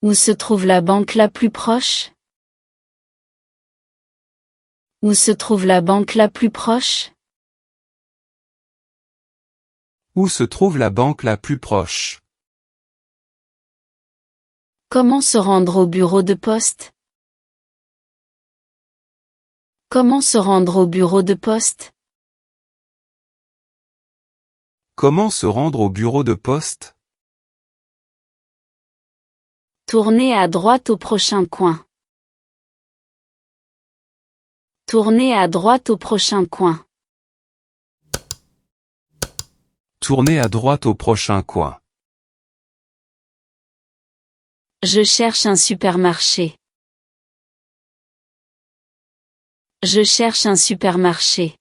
Où se trouve la banque la plus proche? Où se trouve la banque la plus proche? Où se trouve la banque la plus proche? Comment se rendre au bureau de poste? Comment se rendre au bureau de poste? Comment se rendre au bureau de poste? Tournez à droite au prochain coin. Tournez à droite au prochain coin. Tournez à droite au prochain coin. Je cherche un supermarché. Je cherche un supermarché.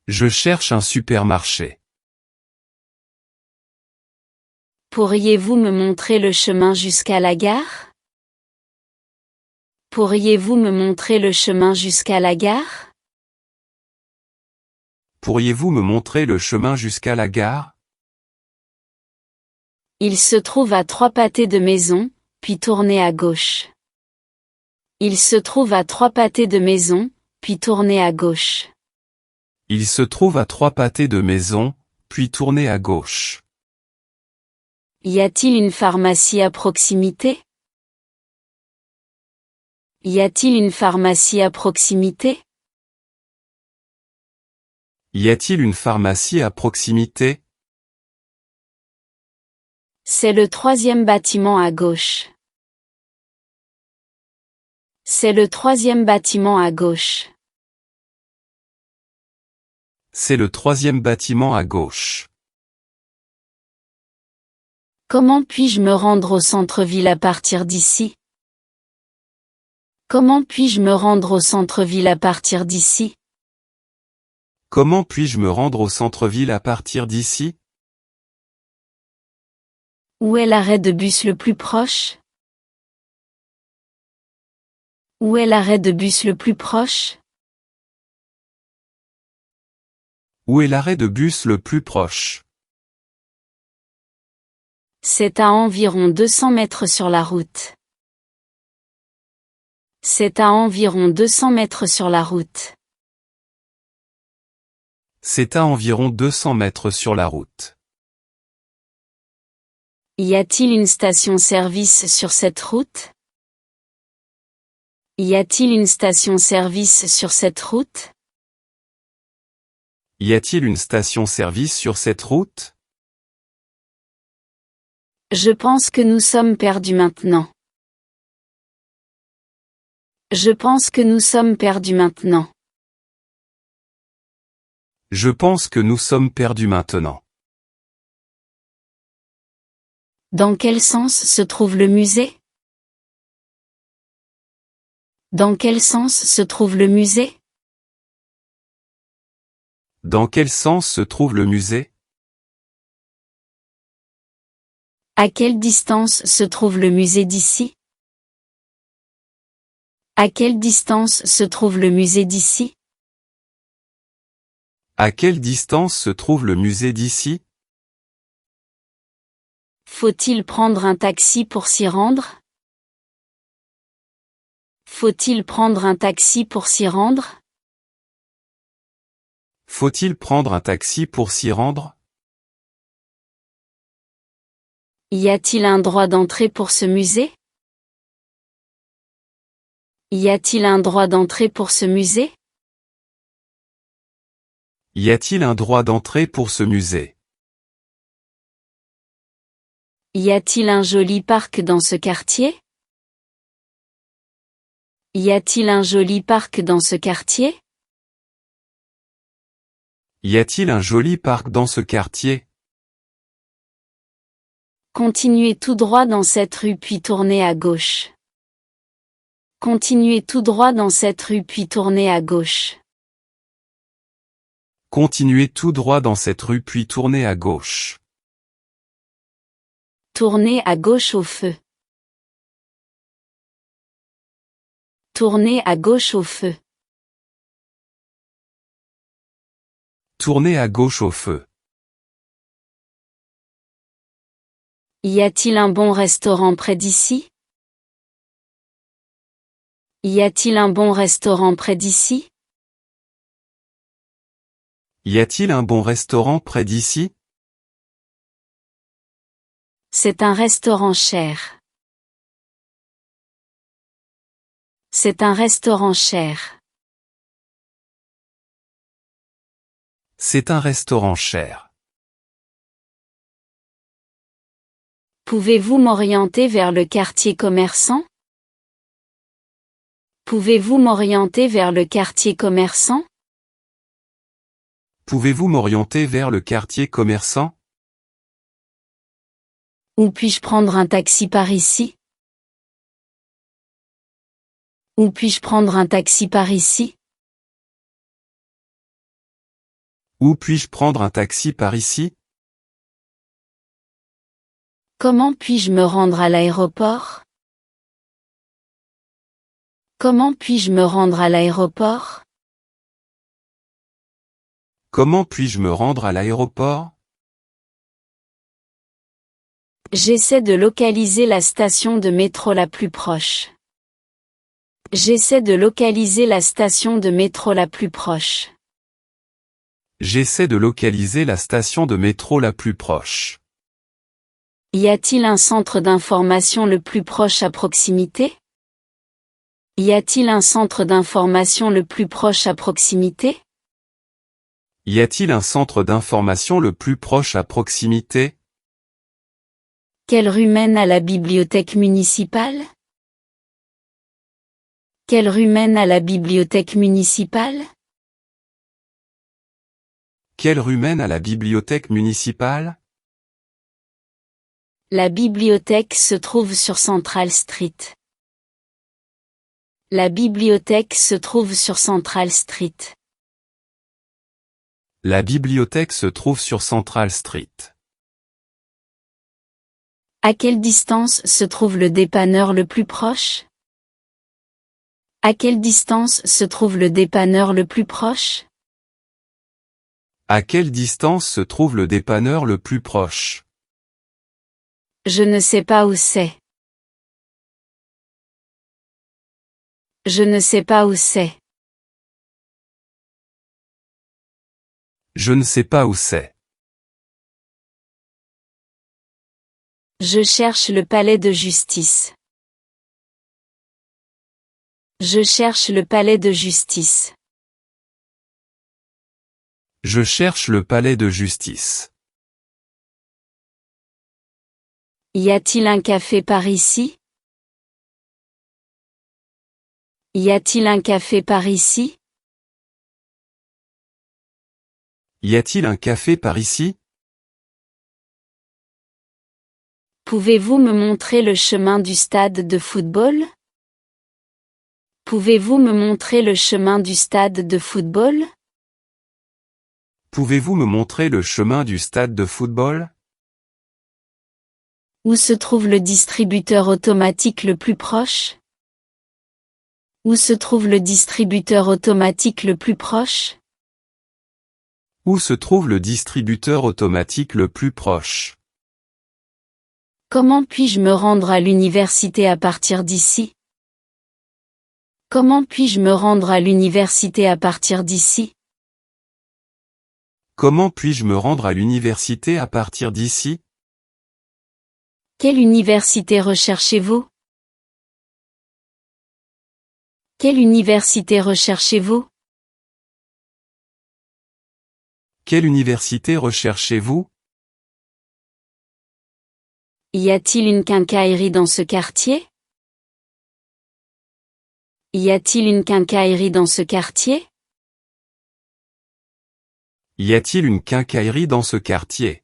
Je cherche un supermarché. Pourriez-vous me montrer le chemin jusqu'à la gare? Pourriez-vous me montrer le chemin jusqu'à la gare? Pourriez-vous me montrer le chemin jusqu'à la gare? Il se trouve à 3 pâtés de maison, puis tournez à gauche. Il se trouve à 3 pâtés de maison, puis tournez à gauche. Il se trouve à 3 pâtés de maison, puis tournez à gauche. Y a-t-il une pharmacie à proximité? Y a-t-il une pharmacie à proximité? Y a-t-il une pharmacie à proximité? C'est le 3e bâtiment à gauche. C'est le 3e bâtiment à gauche. C'est le 3e bâtiment à gauche. Comment puis-je me rendre au centre-ville à partir d'ici? Comment puis-je me rendre au centre-ville à partir d'ici? Comment puis-je me rendre au centre-ville à partir d'ici? Où est l'arrêt de bus le plus proche? Où est l'arrêt de bus le plus proche? Où est l'arrêt de bus le plus proche? C'est à environ 200 mètres sur la route. C'est à environ 200 mètres sur la route. C'est à environ 200 mètres sur la route. Y a-t-il une station-service sur cette route? Y a-t-il une station-service sur cette route? Y a-t-il une station-service sur cette route? Je pense que nous sommes perdus maintenant. Je pense que nous sommes perdus maintenant. Je pense que nous sommes perdus maintenant. Dans quel sens se trouve le musée? Dans quel sens se trouve le musée? Dans quel sens se trouve le musée? À quelle distance se trouve le musée d'ici? À quelle distance se trouve le musée d'ici? À quelle distance se trouve le musée d'ici? Faut-il prendre un taxi pour s'y rendre? Faut-il prendre un taxi pour s'y rendre? Faut-il prendre un taxi pour s'y rendre? Y a-t-il un droit d'entrée pour ce musée? Y a-t-il un droit d'entrée pour ce musée? Y a-t-il un droit d'entrée pour ce musée? Y a-t-il un joli parc dans ce quartier? Y a-t-il un joli parc dans ce quartier? Y a-t-il un joli parc dans ce quartier? Continuez tout droit dans cette rue puis tournez à gauche. Continuez tout droit dans cette rue puis tournez à gauche. Continuez tout droit dans cette rue puis tournez à gauche. Tournez à gauche au feu. Tournez à gauche au feu. Tournez à gauche au feu. Y a-t-il un bon restaurant près d'ici? Y a-t-il un bon restaurant près d'ici? Y a-t-il un bon restaurant près d'ici? C'est un restaurant cher. C'est un restaurant cher. C'est un restaurant cher. Pouvez-vous m'orienter vers le quartier commerçant? Pouvez-vous m'orienter vers le quartier commerçant? Pouvez-vous m'orienter vers le quartier commerçant? Où puis-je prendre un taxi par ici? Où puis-je prendre un taxi par ici? Où puis-je prendre un taxi par ici? Comment puis-je me rendre à l'aéroport? Comment puis-je me rendre à l'aéroport? Comment puis-je me rendre à l'aéroport? J'essaie de localiser la station de métro la plus proche. J'essaie de localiser la station de métro la plus proche. J'essaie de localiser la station de métro la plus proche. Y a-t-il un centre d'information le plus proche à proximité? Y a-t-il un centre d'information le plus proche à proximité? Y a-t-il un centre d'information le plus proche à proximité? Quelle rue mène à la bibliothèque municipale? Quelle rue mène à la bibliothèque municipale? Quelle rue mène à la bibliothèque municipale? La bibliothèque se trouve sur Central Street. La bibliothèque se trouve sur Central Street. La bibliothèque se trouve sur Central Street. À quelle distance se trouve le dépanneur le plus proche? À quelle distance se trouve le dépanneur le plus proche? À quelle distance se trouve le dépanneur le plus proche? Je ne sais pas où c'est. Je ne sais pas où c'est. Je ne sais pas où c'est. Je cherche le palais de justice. Je cherche le palais de justice. Je cherche le palais de justice. Y a-t-il un café par ici? Y a-t-il un café par ici? Y a-t-il un café par ici? Pouvez-vous me montrer le chemin du stade de football? Pouvez-vous me montrer le chemin du stade de football? Pouvez-vous me montrer le chemin du stade de football? Où se trouve le distributeur automatique le plus proche? Où se trouve le distributeur automatique le plus proche? Où se trouve le distributeur automatique le plus proche? Comment puis-je me rendre à l'université à partir d'ici? Comment puis-je me rendre à l'université à partir d'ici? Comment puis-je me rendre à l'université à partir d'ici? Quelle université recherchez-vous? Quelle université recherchez-vous? Quelle université recherchez-vous? Y a-t-il une quincaillerie dans ce quartier? Y a-t-il une quincaillerie dans ce quartier? Y a-t-il une quincaillerie dans ce quartier?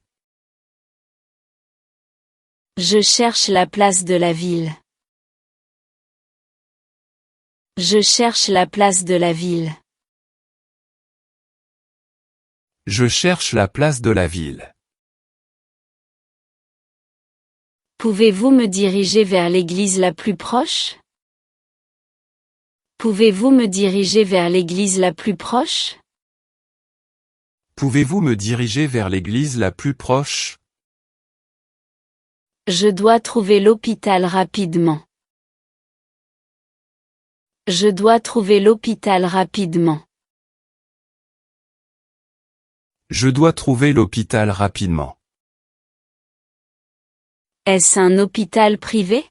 Je cherche la place de la ville. Je cherche la place de la ville. Je cherche la place de la ville. Pouvez-vous me diriger vers l'église la plus proche? Pouvez-vous me diriger vers l'église la plus proche? Pouvez-vous me diriger vers l'église la plus proche? Je dois trouver l'hôpital rapidement. Je dois trouver l'hôpital rapidement. Je dois trouver l'hôpital rapidement. Est-ce un hôpital privé?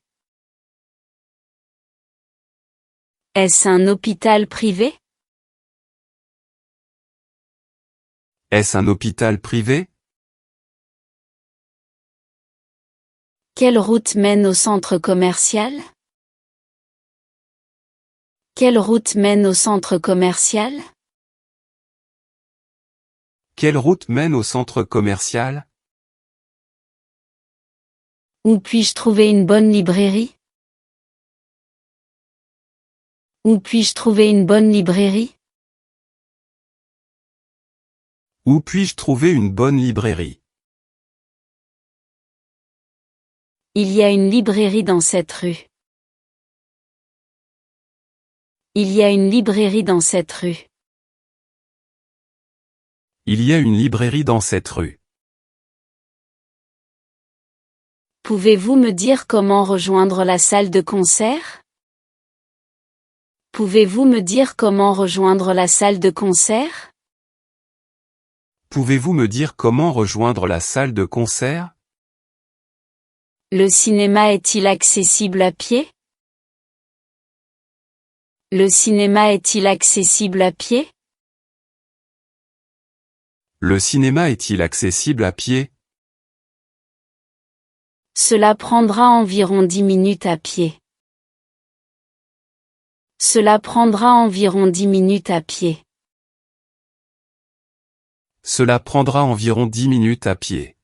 Est-ce un hôpital privé? Est-ce un hôpital privé? Quelle route mène au centre commercial? Quelle route mène au centre commercial? Quelle route mène au centre commercial? Où puis-je trouver une bonne librairie? Où puis-je trouver une bonne librairie? Où puis-je trouver une bonne librairie? Il y a une librairie dans cette rue. Il y a une librairie dans cette rue. Il y a une librairie dans cette rue. Pouvez-vous me dire comment rejoindre la salle de concert? Pouvez-vous me dire comment rejoindre la salle de concert? Pouvez-vous me dire comment rejoindre la salle de concert? Le cinéma est-il accessible à pied? Le cinéma est-il accessible à pied? Le cinéma est-il accessible à pied? Cela prendra environ 10 minutes à pied. Cela prendra environ 10 minutes à pied. Cela prendra environ 10 minutes à pied.